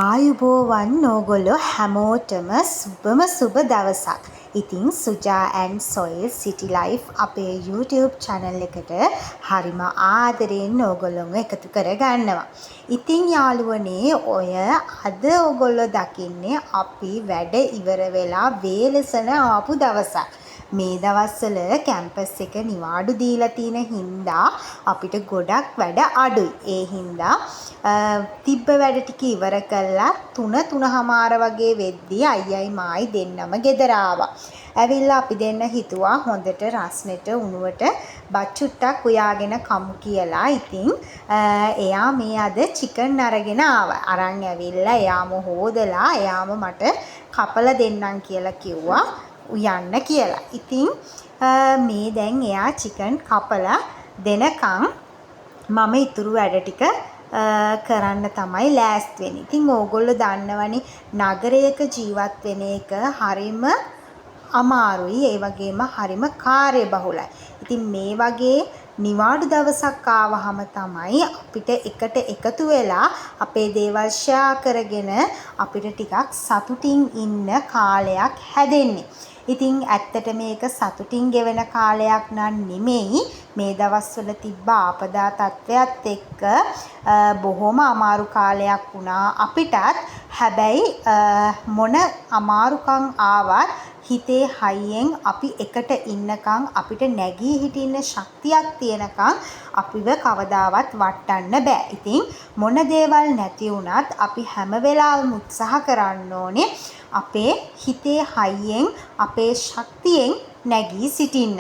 ආයුබෝවන් ඕගොල්ලෝ හැමෝටම සුබ දවසක්. ඉතින් සුජා ඇන්ඩ් සොයිල් සිටි ලයිෆ් අපේ YouTube channel එකට හරිම ආදරයෙන් ඕගොල්ලොන්ව එකතු කරගන්නවා. ඉතින් යාළුවනේ ඔය අද ඕගොල්ලෝ දකින්නේ අපි වැඩ ඉවර වෙලා වේලසන ආපු දවසක්. මේ දවස්වල කැම්පස් එක නිවාඩු දීලා තියෙන හින්දා අපිට ගොඩක් වැඩ අඩුයි. ඒ හින්දා තිබ්බ වැඩ ටික ඉවර කළා 3:30 වගේ වෙද්දී අයියයි මායි දෙන්නම ගෙදර ආවා. ඇවිල්ලා අපි දෙන්න හිතුවා හොඳට රස්නෙට උණුවට බත් චුට්ටක් උයාගෙන කමු කියලා. ඉතින් එයා මේ අද චිකන් අරගෙන ආවා. අරන් ඇවිල්ලා එයාම හොදලා එයාම මට කපලා දෙන්නම් කියලා කිව්වා. උයන්න කියලා. ඉතින් මේ දැන් එයා චිකන් කපලා දෙනකන් මම ඉතුරු වැඩ ටික කරන්න තමයි ලෑස්ති වෙන්නේ. ඉතින් ඕගොල්ලෝ දන්නවනේ නගරයක ජීවත් වෙන එක හරිම අමාරුයි. ඒ වගේම හරිම කාර්යබහුලයි. ඉතින් මේ වගේ නිවාඩු දවසක් ආවහම තමයි අපිට එකට එකතු වෙලා අපේ දේවල් ෂෙයා කරගෙන අපිට ටිකක් සතුටින් ඉන්න කාලයක් හැදෙන්නේ. ඉතින් ඇත්තට මේක සතුටින් ගෙවෙන කාලයක් නම් නෙමෙයි. මේ දවස්වල තිබ්බ ආපදා තත්ත්වයක් එක්ක බොහොම අමාරු කාලයක් වුණා අපිටත්. හැබැයි මොන අමාරුකම් ආවත් හිතේ හයියෙන් අපි එකට ඉන්නකම් අපිට නැගී හිටින්න ශක්තියක් තියෙනකම් අපිව කවදාවත් වටන්න බෑ. ඉතින් මොන දේවල් නැති වුණත් අපි හැම වෙලාවෙම උත්සාහ කරන්න ඕනේ අපේ හිතේ හයියෙන් අපේ ශක්තියෙන් නැගී සිටින්න.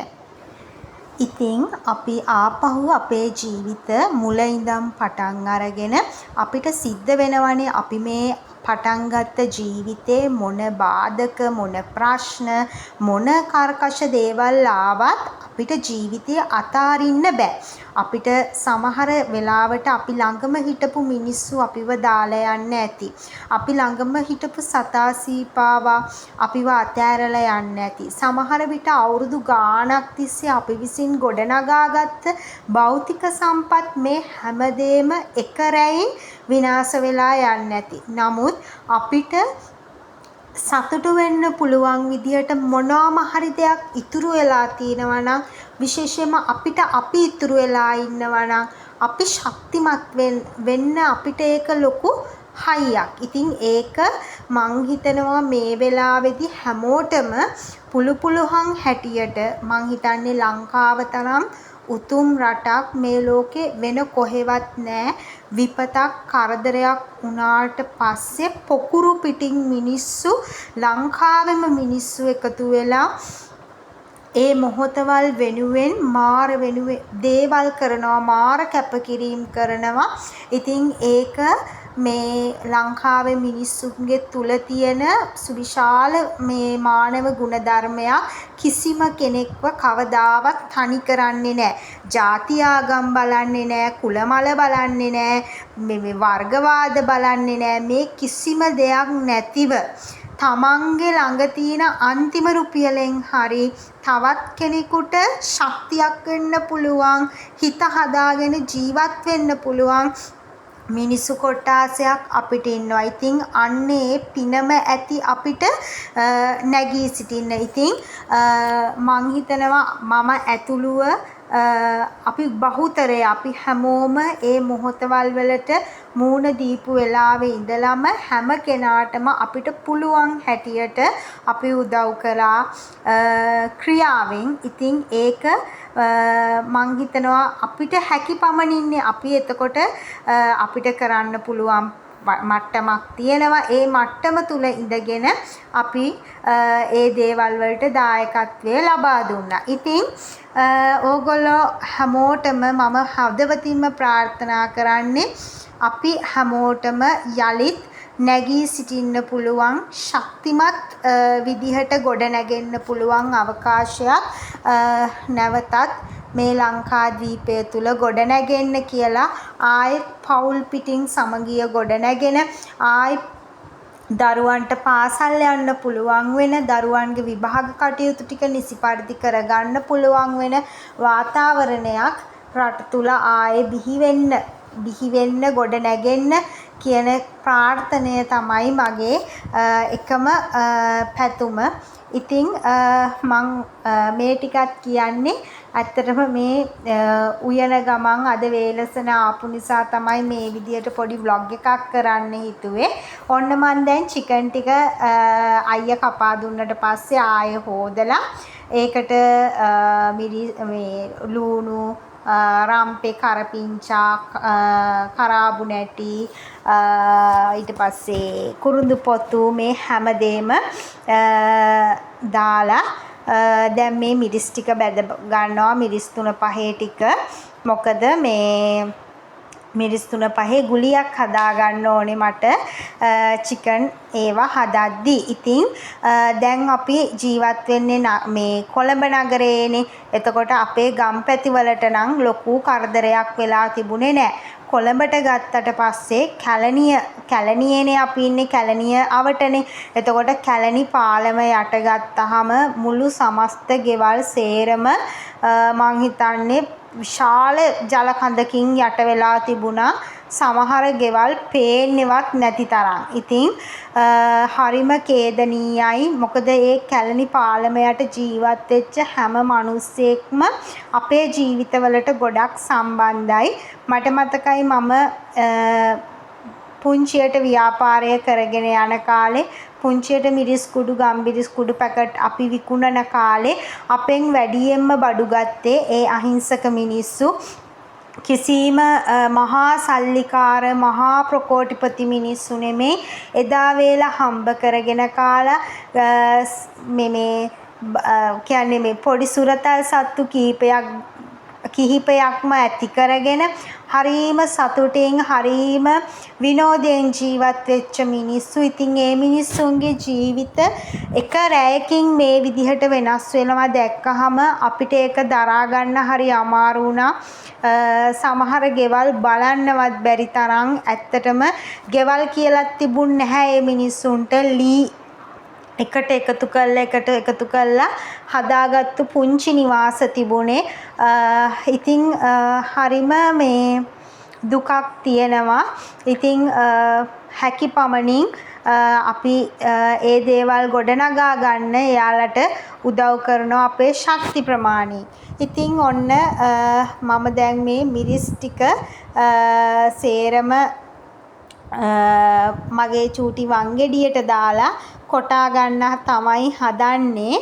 ඉතින් අපි ආපහු අපේ ජීවිත මුල ඉඳන් පටන් අරගෙන අපිට සිද්ධ වෙනවනේ අපි මේ පටන් ගත්ත ජීවිතේ මොන බාධක මොන ප්‍රශ්න මොන කර්කශ දේවල් ආවත් අපිට ජීවිතය අතාරින්න බෑ. අපිට සමහර වෙලාවට අපි ළඟම හිටපු මිනිස්සු අපිව දාලා යන්න ඇති. අපි ළඟම හිටපු සතා සීපාවා අපිව අතෑරලා යන්න ඇති. සමහර විට අවුරුදු ගාණක් තිස්සේ අපි විසින් ගොඩනගාගත්ත භෞතික සම්පත් මේ හැමදේම එක රැයින් විනාශ වෙලා යන්න ඇති. නමුත් අපිට සතුටු වෙන්න පුළුවන් විදියට මොනවාම හරි දෙයක් ඉතුරු වෙලා තියෙනවා නම් විශේෂයෙන්ම අපිට අපි ඉතුරු වෙලා ඉන්නවා නම් අපි ශක්තිමත් වෙන්න අපිට ඒක ලොකු හයියක්. ඉතින් ඒක මං හිතනවා මේ වෙලාවේදී හැමෝටම පුළුවන් හැටියට මං හිතන්නේ ලංකාව තරම් උතුම් රටක් මේ ලෝකේ වෙන කොහෙවත් නැහැ. විපතක් කරදරයක් වුණාට පස්සේ පොකුරු පිටින් මිනිස්සු ලංකාවෙම මිනිස්සු එකතු වෙලා ඒ මොහොතවල් වෙනුවෙන් මාර වෙනුවෙන් දේවල් කරනවා, මාර කැපකිරීම කරනවා. ඉතින් ඒක මේ ලංකාවේ මිනිස්සුන්ගේ තුල තියෙන සුවිශාල මේ මානව ගුණධර්මයක් කිසිම කෙනෙක්ව කවදාවත් තනි කරන්නේ නැහැ. ಜಾති ආගම් බලන්නේ නැහැ, කුල මල බලන්නේ නැහැ, මේ වර්ගවාද බලන්නේ නැහැ. මේ කිසිම දෙයක් නැතිව තමන්ගේ ළඟ තියෙන අන්තිම රුපියලෙන් හරි තවත් කෙනෙකුට ශක්තියක් වෙන්න පුළුවන්, හිත හදාගෙන ජීවත් වෙන්න පුළුවන් මිනිස්සු කොටාසයක් අපිට ඉන්නවා. ඉතින් අන්නේ පිනම ඇති අපිට නැගී සිටින්න. ඉතින් මං හිතනවා මම ඇතුළුව අපි බහුතරය අපි හැමෝම ඒ මොහොතවල් වලට මූණ දීපු වෙලාවේ ඉඳලම හැම කෙනාටම අපිට පුළුවන් හැටියට අපි උදව් කළා ක්‍රියාවෙන්. ඉතින් ඒක මං හිතනවා අපිට හැකි පමණින්නේ අපි එතකොට අපිට කරන්න පුළුවන් මට්ටමක් තියෙනවා. ඒ මට්ටම තුල ඉඳගෙන අපි ඒ දේවල් වලට දායකත්වය ලබා දුන්නා. ඉතින් ඕගොල්ලෝ හැමෝටම මම හදවතින්ම ප්‍රාර්ථනා කරන්නේ අපි හැමෝටම යලිත් නැගී සිටින්න පුළුවන් ශක්තිමත් විදිහට ගොඩ නැගෙන්න පුළුවන් අවකාශයක් නැවතත් මේ ලංකාදීපය තුල ගොඩ නැගෙන්න කියලා ආයෙත් පෞල් පිටින් සමගිය ගොඩ නැගෙන ආයෙත් දරුවන්ට පාසල් යන්න පුළුවන් වෙන, දරුවන්ගේ විභාග කටයුතු ටික නිසි පරිදි කරගන්න පුළුවන් වෙන වාතාවරණයක් රට තුල ආයේ බිහි වෙන්න ගොඩ නැගෙන්න කියන ප්‍රාර්ථනය තමයි මගේ එකම පැතුම. ඉතින් මං මේ ටිකත් කියන්නේ ඇත්තටම මේ උයන ගමන් අද වේලසන ආපු නිසා තමයි මේ විදියට පොඩි vlog එකක් කරන්න හිතුවේ. ඔන්න මං දැන් චිකන් ටික අයියා කපා දුන්නට පස්සේ ආයෙ හොදලා ඒකට මේ ලුණු රම්පේ කරපිංචා කරාබු නැටි ඊට පස්සේ කුරුඳු පොතු මේ හැමදේම දාලා දැන් මේ මිරිස් ටික බැද ගන්නවා. මිරිස් 3-5 ටික. මොකද මේ මිරිස් 3-5 ගුලියක් හදා ගන්න ඕනේ මට චිකන් ඒවා හදද්දි. ඉතින් දැන් අපි ජීවත් වෙන්නේ මේ කොළඹ නගරයේනේ. එතකොට අපේ ගම්පැති වලට නම් ලොකු කරදරයක් වෙලා තිබුණේ නැහැ. කොළඹට ගත්තට පස්සේ කැලණියේනේ අපි ඉන්නේ. කැලණිය අවටනේ. එතකොට කැලණි පාලම යට ගත්තාම මුළු සමස්ත ගෙවල් සේරම මං හිතන්නේ විශාල ජල කඳකින් යට වෙලා තිබුණා. සමහර ගෙවල් පේන්නේවත් නැති තරම්. ඉතින් හරිම ඛේදනීයයි. මොකද ඒ කැලණි පාලමයට ජීවත් වෙච්ච හැම මිනිස්සෙක්ම අපේ ජීවිතවලට ගොඩක් සම්බන්ධයි. මට මතකයි මම පුංචියට ව්‍යාපාරය කරගෙන යන කාලේ පුංචියට මිරිස් කුඩු ගම්බිරිස් කුඩු පැකට් අපි විකුණන කාලේ අපෙන් වැඩියෙන්ම බඩු ගත්තේ ඒ අහිංසක මිනිස්සු. කිසිම මහා සල්ලිකාර මහා ප්‍රකෝටිපති මිනිස්සු නෙමේ. එදා වේලා හම්බ කරගෙන කාලා මේ කියන්නේ මේ පොඩි සුරතල් සත්තු කිහිපයක්ම ඇති කරගෙන හරීම සතුටින් හරීම විනෝදයෙන් ජීවත් වෙච්ච මිනිස්සු. ඉතින් ඒ මිනිස්සුන්ගේ ජීවිත එක රැයකින් මේ විදිහට වෙනස් වෙනවා දැක්කහම අපිට ඒක දරා ගන්න හරි අමාරු වුණා. සමහර ගෙවල් බලන්නවත් බැරි තරම් ඇත්තටම ගෙවල් කියලා තිබුණ නැහැ මේ මිනිස්සුන්ට. ලී එකට එකතු කළා හදාගත්තු පුංචි නිවාස තිබුණේ. ඉතින් හරිම මේ දුකක් තියෙනවා. ඉතින් හැකි පමණින් අපි ඒ දේවල් ගොඩනගා ගන්න එයාලට උදව් කරනවා අපේ ශක්ති ප්‍රමාණය. ඉතින් ඔන්න මම දැන් මේ මිරිස් ටික සේරම මගේ චූටි වංගෙඩියට දාලා කොටා ගන්න තමයි හදන්නේ.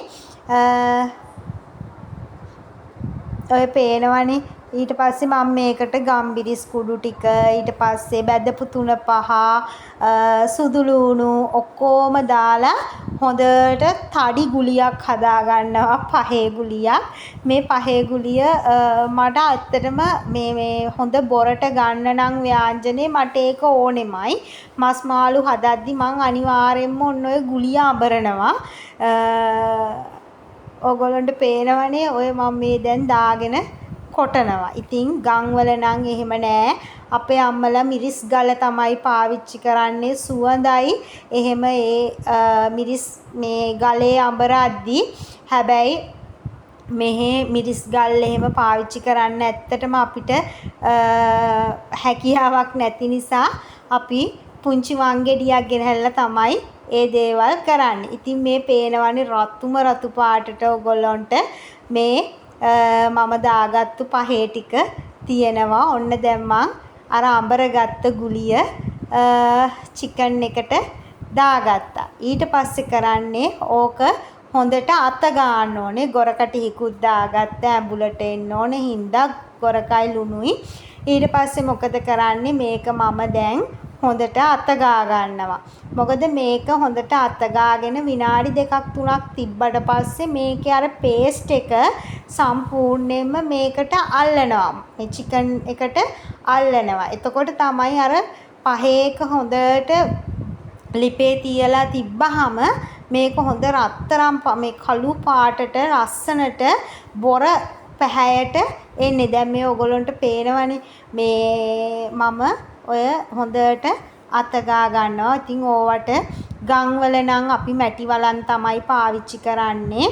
ඔය පේනවනේ. ඊට පස්සේ මම මේකට ගම්බිරිස් කුඩු ටික ඊට පස්සේ බැදපු 3-5 සුදු ලුණු ඔක්කොම දාලා හොඳට තඩි ගුලියක් හදා ගන්නවා. 5 ගුලියක්. මේ 5 ගුලිය මට ඇත්තටම මේ හොඳ බොරට ගන්න නම් ව්‍යාංජනේ මට ඒක ඕනෙමයි. මස් මාළු හදද්දි මං අනිවාර්යෙන්ම ඔන්න ඔය ගුලිය අඹරනවා. ඔයගොල්ලන්ට පේනවනේ ඔය මම මේ දැන් දාගෙන කොටනවා. ඉතින් ගම්වල නම් එහෙම නෑ. අපේ අම්මලා මිරිස් ගල තමයි පාවිච්චි කරන්නේ. සුවඳයි. එහෙම ඒ මිරිස් මේ ගලේ අඹරද්දි හැබැයි මෙහි මිරිස් ගල් එහෙම පාවිච්චි කරන්න ඇත්තටම අපිට හැකියාවක් නැති නිසා අපි පුංචි වංගෙඩියක් ගෙනහැල්ලා තමයි ඒ දේවල් කරන්නේ. ඉතින් මේ පේනවනේ රතු පාටට ඔයගොල්ලන්ට මේ මම දාගත්තු 5 ටික තියෙනවා. ඔන්න දැන් මං අර අඹරගත්ත ගුලිය චිකන් එකට දාගත්තා. ඊට පස්සේ කරන්නේ ඕක හොඳට අත ගන්න ඕනේ. ගොරකටිකුත් දාගත්ත ඇඹුලට එන්න ඕනේ හින්දා ගොරකයි ලුණුයි. ඊට පස්සේ මොකද කරන්නේ මේක මම දැන් හොඳට අත ගා ගන්නවා. මොකද මේක හොඳට අත ගාගෙන විනාඩි 2-3ක් තිබ්බට පස්සේ මේකේ අර පේස්ට් එක සම්පූර්ණයෙන්ම මේකට අල්ලනවා. මේ චිකන් එකට අල්ලනවා. එතකොට තමයි අර 5 හොඳට ලිපේ තියලා තිබ්බහම මේක හොඳ රත්තරන් මේ කළු පාටට ලස්සනට බොර පැහැයට එන්නේ. දැන් මේ ඔයගොල්ලන්ට පේනවනේ මේ මම ඔය හොඳට අත ගා ගන්නවා. ඉතින් ඕවට ගම්වල නම් අපි මැටි වලන් තමයි පාවිච්චි කරන්නේ.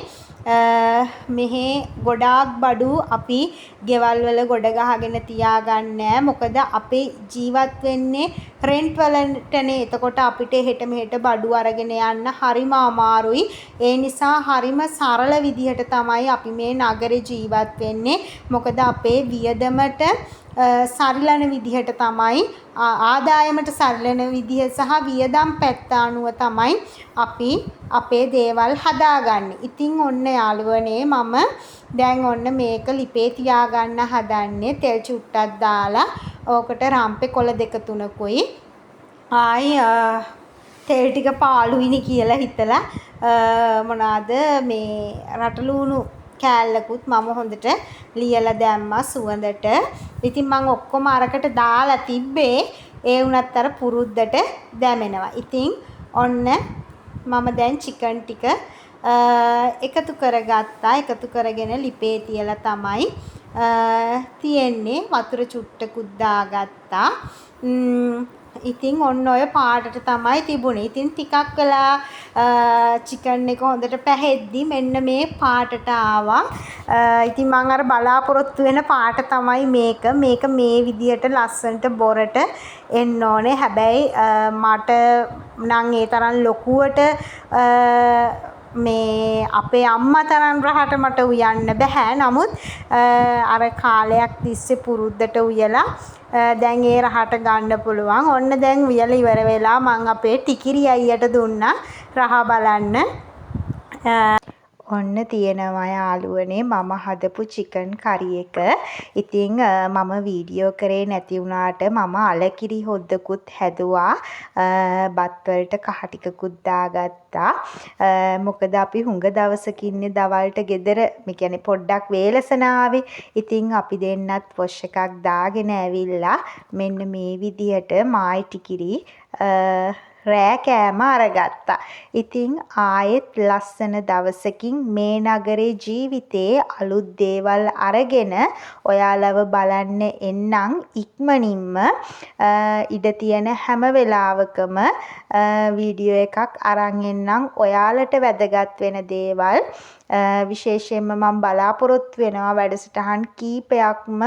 මෙහි ගොඩාක් බඩු අපි ගෙවල් වල ගොඩ ගහගෙන තියාගන්නේ මොකද අපේ ජීවත් වෙන්නේ රෙන්ට් වලටනේ. එතකොට අපිට හෙට මෙහෙට බඩු අරගෙන යන්න හරිම අමාරුයි. ඒ නිසා හරිම සරල විදිහට තමයි අපි මේ නගරේ ජීවත් වෙන්නේ. මොකද අපේ වියදමට සරිලන විදිහට තමයි ආදායමට සරිලන විදිහ සහ වියදම් පැත්ත අනුව තමයි අපි අපේ දේවල් හදාගන්නේ. ඉතින් ඔන්න යාළුවනේ මම දැන් ඔන්න මේක ලිපේ තියාගන්න හදන්නේ. තෙල් චුට්ටක් දාලා ඕකට රම්පේ කොළ 2 3කුයි ආයි තෙල් ටික පාළුයිනි කියලා හිතලා මොනවාද මේ රටලුණු කෑල්ලකුත් මම හොඳට ලියලා දැම්මා සුවඳට. ඉතින් මම ඔක්කොම අරකට දාලා තිබ්බේ ඒ වුණත් අර පුරුද්දට දැමෙනවා. ඉතින් ඔන්න මම දැන් චිකන් ටික එකතු කරගත්තා. එකතු කරගෙන ලිපේ තියලා තමයි තියෙන්නේ. වතුර චුට්ටකුත් දාගත්තා. ඉතින් ඔන්න ඔය පාටට තමයි තිබුණේ. ඉතින් ටිකක් වෙලා චිකන් එක හොඳට පැහෙද්දි මෙන්න මේ පාටට ආවා. ඉතින් මම අර බලාපොරොත්තු වෙන පාට තමයි මේක. මේක මේ විදියට ලස්සනට බොරට එන්න ඕනේ. හැබැයි මට නම් ඒ තරම් ලොකුවට මේ අපේ අම්මා තරම් රහට මට උයන්න බෑ. නමුත් අර කාලයක් තිස්සේ පුරුද්දට උයලා දැන් ඒ රහට ගන්න පුළුවන්. ඔන්න දැන් උයලා ඉවර වෙලා මම අපේ ටිකිරි අයියට දුන්නා රහ බලන්න. ඔන්න තියෙනවා යාළුවනේ මම හදපු චිකන් කරි එක. ඉතින් මම වීඩියෝ කරේ නැති වුණාට මම අලකිරි හොද්දකුත් හැදුවා. බත් වලට කහ ටිකකුත් දාගත්තා. මොකද අපි හුඟ දවසකින් දවල්ට ගෙදර මේ කියන්නේ පොඩ්ඩක් වේලසන ආවේ. ඉතින් අපි දෙන්නත් වොෂ් එකක් දාගෙන ඇවිල්ලා මෙන්න මේ විදිහට මායි ටිකිරි රෑ කෑම අරගත්තා. ඉතින් ආයෙත් ලස්සන දවසකින් මේ නගරේ ජීවිතේ අලුත් දේවල් අරගෙන ඔයාලව බලන්න එන්නම් ඉක්මනින්ම. ඉඩ තියෙන හැම වෙලාවකම වීඩියෝ එකක් අරන් එන්නම් ඔයාලට වැදගත් වෙන දේවල්. විශේෂයෙන්ම මම බලාපොරොත්තු වෙනවා වැඩසටහන් කීපයක්ම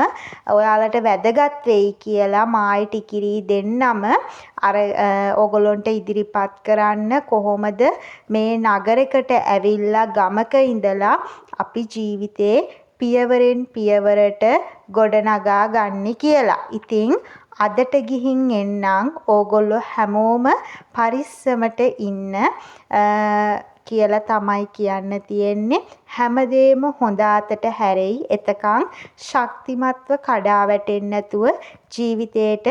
ඔයාලට වැදගත් වෙයි කියලා මායි ටිකිරි දෙන්නම අර ඕගොල්ලන්ට ඉදිරිපත් කරන්න කොහොමද මේ නගරයකට ඇවිල්ලා ගමක ඉඳලා අපි ජීවිතේ පියවරෙන් පියවරට ගොඩනගා ගන්න කියලා. ඉතින් අදට ගිහින් එන්නම් ඕගොල්ලෝ හැමෝම පරිස්සමට ඉන්න කියලා තමයි කියන්න තියෙන්නේ. හැමදේම හොඳ අතට හැරෙයි. එතකන් ශක්තිමත්ව කඩා වැටෙන්නේ නැතුව ජීවිතේට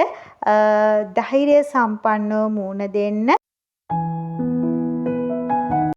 ධෛර්ය සම්පන්නව මුහුණ දෙන්න.